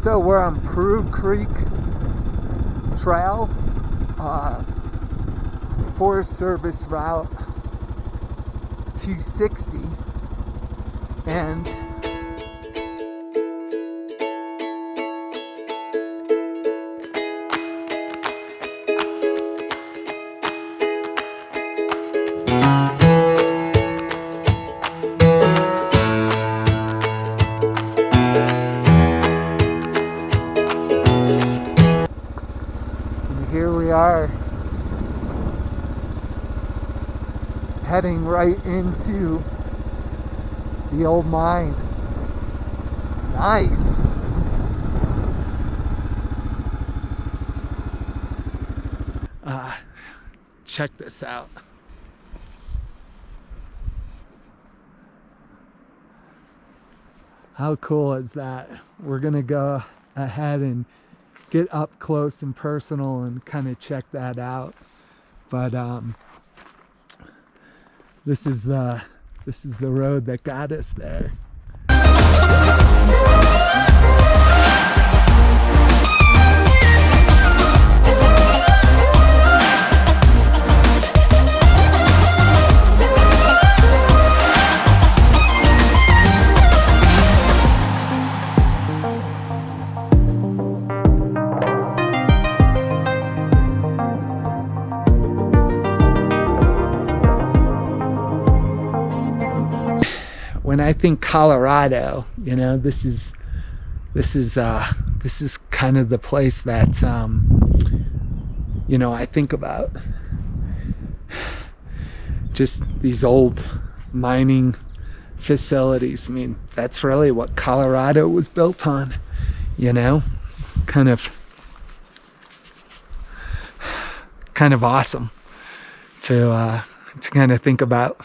So we're on Peru Creek Trail, Forest Service Route 260, and here we are heading right into the old mine. Nice. Check this out. How cool is that? We're gonna go ahead and get up close and personal and kind of check that out. But this is the road that got us there. When I think Colorado, you know, this is kind of the place that you know, I think about. Just these old mining facilities. I mean, that's really what Colorado was built on, you know. Kind of awesome to kind of think about.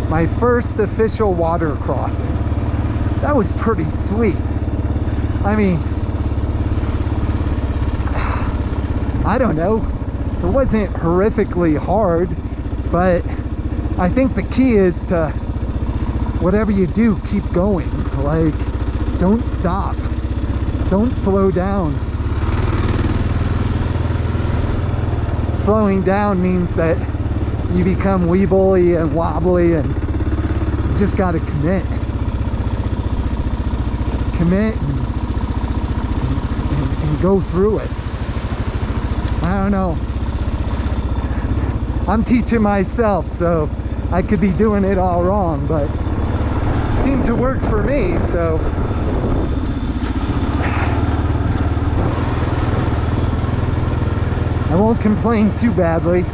My first official water crossing. That was pretty sweet. I mean, I don't know. It wasn't horrifically hard, but I think the key is to, whatever you do, keep going. Like, don't stop. Don't slow down. Slowing down means that you become weebly and wobbly, and you just got to commit and go through it. I don't know, I'm teaching myself, so I could be doing it all wrong, but it seemed to work for me, so I won't complain too badly.